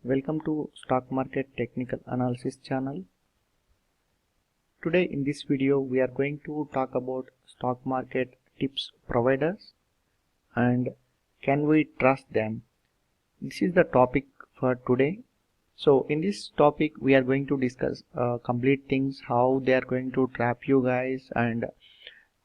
Welcome to Stock Market Technical Analysis channel. Today in this video we are going to talk about stock market tips providers and can we trust them. This is the topic for today. So in this topic we are going to discuss complete things, how they are going to trap you guys and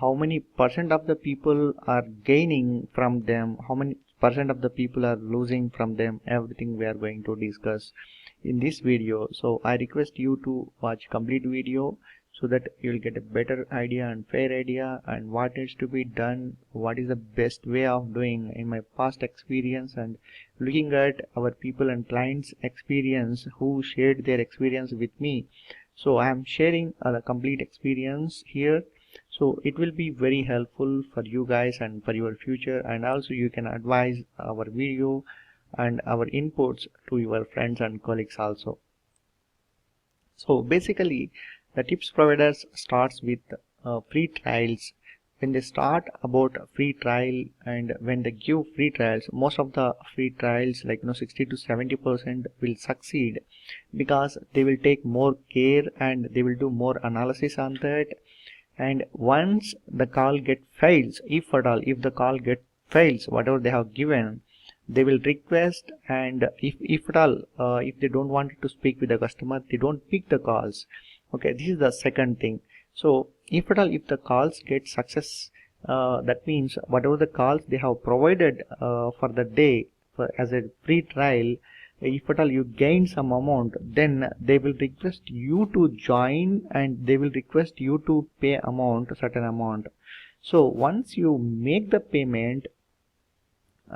how many percent of the people are gaining from them, how many percent of the people are losing from them. Everything we are going to discuss in this video. So I request you to watch complete video so that you will get a better idea and fair idea and what needs to be done, what is the best way of doing in my past experience and looking at our people and clients experience who shared their experience with me. So I am sharing the complete experience here, so it will be very helpful for you guys and for your future, and also you can advise our video and our inputs to your friends and colleagues also. So basically the tips providers starts with free trials. When they start about free trial and when they give free trials, most of the free trials, like 60 to 70% will succeed because they will take more care and they will do more analysis on that. And once the call fails, if at all, if the call fails whatever they have given, they will request, and if at all if they don't want to speak with the customer, they don't pick the calls. Okay, this is the second thing. So if at all, if the calls get success, that means whatever the calls they have provided for the day as a free trial, if at all you gain some amount, then they will request you to join and they will request you to pay amount, certain amount. So once you make the payment,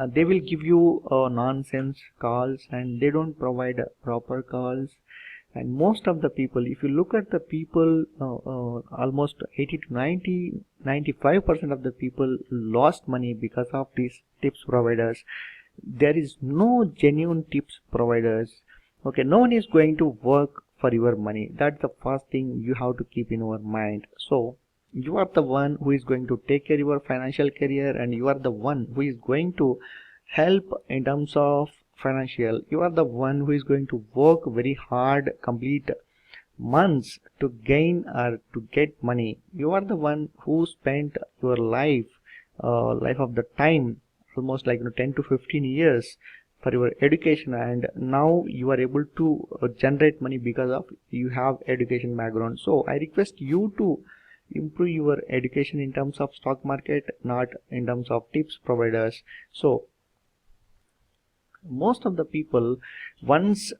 they will give you nonsense calls and they don't provide proper calls. And most of the people, if you look at the people, almost 80 to 95% of the people lost money because of these tips providers. There is no genuine tips providers. Okay, no one is going to work for your money. That's the first thing you have to keep in your mind. So you are the one who is going to take care of your financial career, and you are the one who is going to help in terms of financial. You are the one who is going to work very hard, complete months to gain or to get money. You are the one who spent your life of the time, almost like 10 to 15 years for your education, and now you are able to generate money because of you have education background. So I request you to improve your education in terms of stock market, not in terms of tips providers. So most of the people, once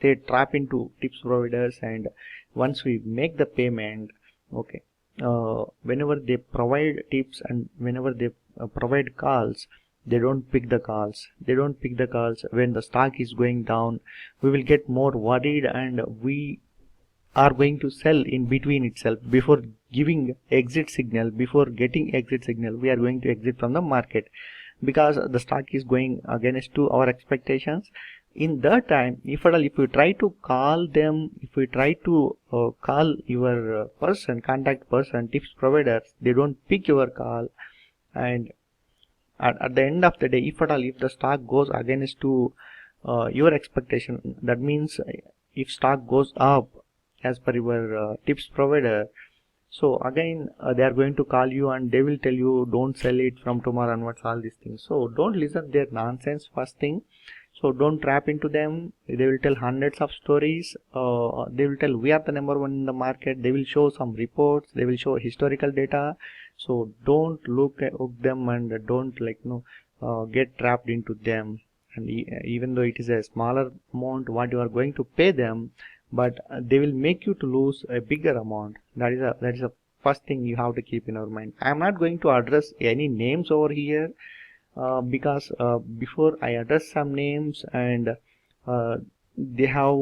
they trap into tips providers, and once we make the payment, okay, whenever they provide tips and whenever they provide calls, they don't pick the calls. When the stock is going down, we will get more worried and we are going to sell in between itself. Before getting exit signal, we are going to exit from the market because the stock is going against to our expectations. In that time, if you try to call them, if you try to call your contact person, tips providers, they don't pick your call. And at the end of the day, if the stock goes against to your expectation, that means if stock goes up as per your tips provider, so again they are going to call you and they will tell you don't sell it from tomorrow onwards, all these things. So don't listen their nonsense, first thing. So don't trap into them. They will tell hundreds of stories. They will tell we are the number one in the market. They will show some reports. They will show historical data. So don't look at them and don't get trapped into them. And even though it is a smaller amount what you are going to pay them, but they will make you to lose a bigger amount. That is a first thing you have to keep in your mind. I am not going to address any names over here. Because before I address some names and they have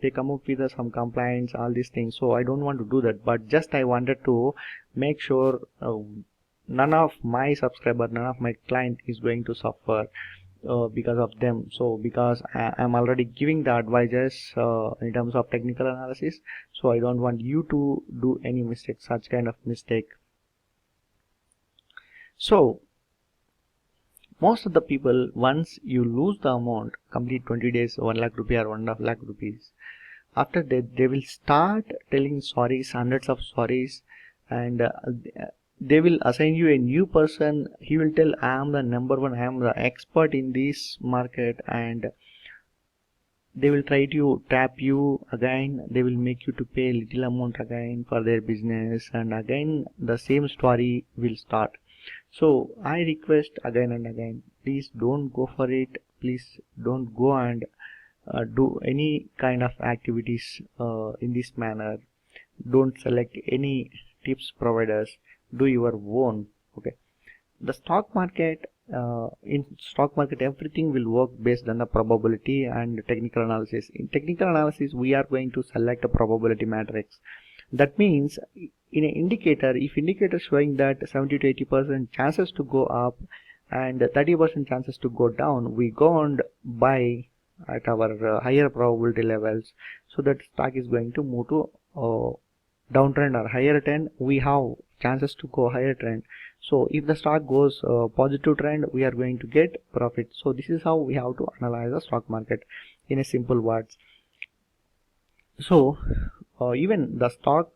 they come up with some complaints, all these things, so I don't want to do that. But just I wanted to make sure none of my subscriber, none of my client is going to suffer because of them. So because I am already giving the advices in terms of technical analysis, so I don't want you to do any mistake, such kind of mistake. So Most of the people, once you lose the amount, complete 20 days, 1 lakh rupee or 1.5 lakh rupees, after that they will start telling sorries, hundreds of sorries, and they will assign you a new person. He will tell, I am the number one, I am the expert in this market, and they will try to trap you again. They will make you to pay little amount again for their business, and again the same story will start. So I request again and again, please don't go for it. Please don't go and do any kind of activities in this manner. Don't select any tips providers. Do your own. Okay. The stock market, in stock market everything will work based on the probability and technical analysis. In technical analysis we are going to select a probability matrix. That means in an indicator, if indicator showing that 70 to 80% chances to go up and 30% chances to go down, we go and buy at our higher probability levels, so that stock is going to move to downtrend or higher trend. We have chances to go higher trend. So if the stock goes positive trend, we are going to get profit. So this is how we have to analyze the stock market in a simple words. So even the stock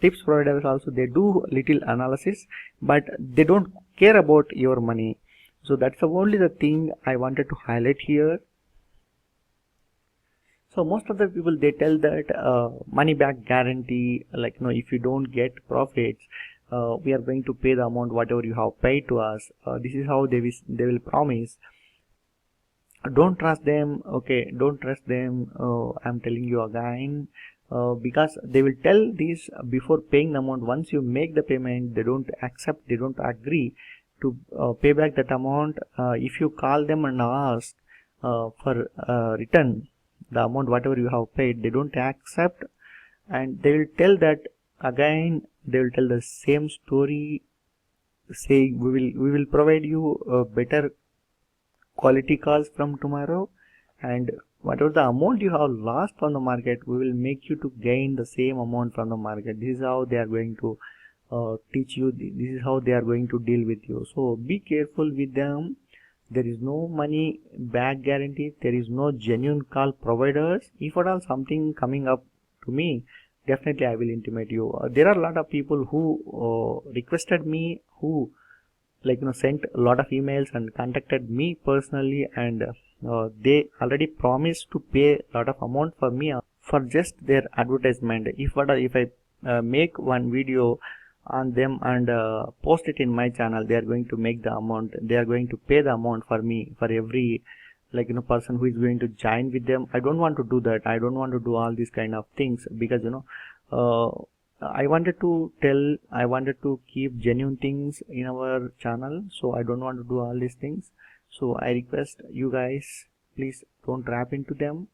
tips providers also, they do little analysis, but they don't care about your money. So that's only the thing I wanted to highlight here. So most of the people, they tell that money back guarantee, like if you don't get profits, we are going to pay the amount whatever you have paid to us. This is how they will promise. Don't trust them. Okay, don't trust them. I'm telling you again, because they will tell this before paying the amount. Once you make the payment, they don't accept, they don't agree to pay back that amount. If you call them and ask for return the amount whatever you have paid, they don't accept, and they will tell that again. They will tell the same story, saying we will provide you better quality calls from tomorrow, and whatever the amount you have lost from the market, we will make you to gain the same amount from the market. This is how they are going to teach you. This is how they are going to deal with you. So be careful with them. There is no money back guarantee. There is no genuine call providers. If at all something coming up to me, definitely I will intimate you. There are a lot of people who requested me, who sent a lot of emails and contacted me personally, and they already promised to pay a lot of amount for me for just their advertisement. If I make one video on them and post it in my channel, they are going to make the amount. They are going to pay the amount for me for every person who is going to join with them. I don't want to do that. I don't want to do all these kind of things, because I wanted to keep genuine things in our channel, so I don't want to do all these things. So I request you guys, please don't trap into them.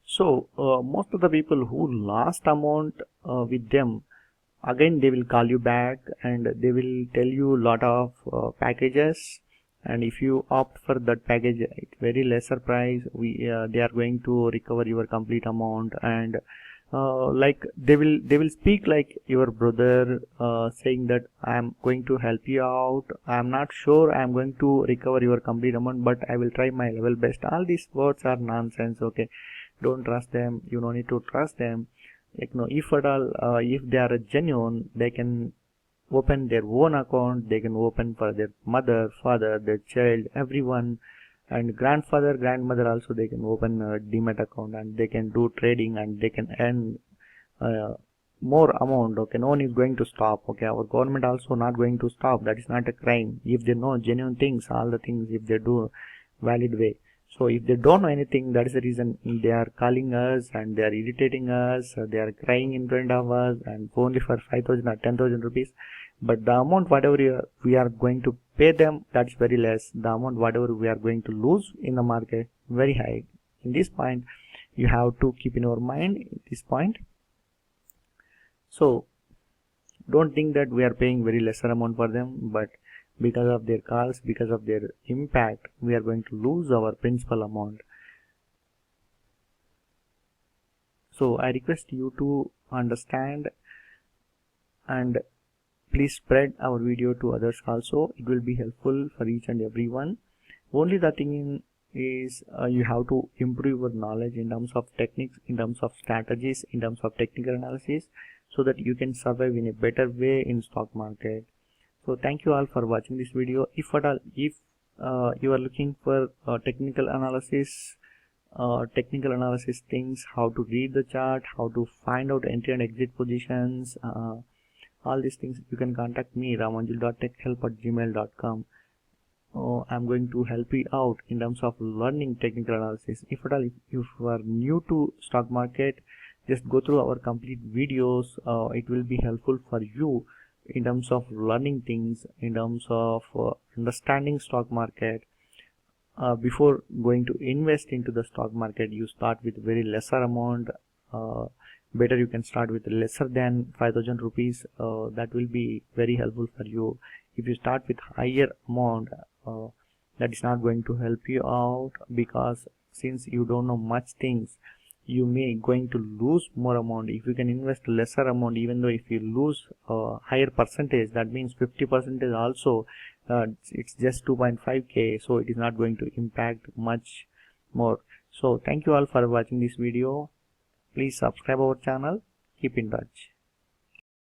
So most of the people who lost amount with them, again they will call you back and they will tell you a lot of packages, and if you opt for that package at very lesser price, they are going to recover your complete amount, and they will speak like your brother, saying that I am going to help you out. I am not sure I am going to recover your complete amount, but I will try my level best. All these words are nonsense. Okay, don't trust them. You don't need to trust them. If at all, if they are genuine, they can open their own account. They can open for their mother, father, their child, everyone, and grandfather, grandmother also. They can open a demat account and they can do trading and they can earn more amount. Okay, no one is going to stop. Okay, our government also not going to stop. That is not a crime if they know genuine things, all the things, if they do valid way. So if they don't know anything, that is the reason they are calling us and they are irritating us. They are crying in front of us, and only for 5,000 or 10,000 rupees. But the amount whatever we are going to pay them, that's very less. The amount whatever we are going to lose in the market, very high. In this point, you have to keep in your mind this point. So don't think that we are paying very lesser amount for them, but because of their calls, because of their impact, we are going to lose our principal amount. So I request you to understand, and please spread our video to others also. It will be helpful for each and everyone. Only the thing is you have to improve your knowledge in terms of techniques, in terms of strategies, in terms of technical analysis, so that you can survive in a better way in stock market. So thank you all for watching this video. If at all, if you are looking for technical analysis things, how to read the chart, how to find out entry and exit positions, all these things, you can contact me, ramanjul.techhelp@gmail.com. I'm going to help you out in terms of learning technical analysis. If at all, if you are new to stock market, just go through our complete videos. It will be helpful for you in terms of learning things, in terms of understanding stock market. Before going to invest into the stock market, you start with very lesser amount. Better you can start with lesser than 5,000 rupees. That will be very helpful for you. If you start with higher amount, that is not going to help you out, because since you don't know much things, you may going to lose more amount. If you can invest lesser amount, even though if you lose higher percentage, that means 50% also, it's just 2.5k, so it is not going to impact much more. So thank you all for watching this video. Please subscribe our channel. Keep in touch.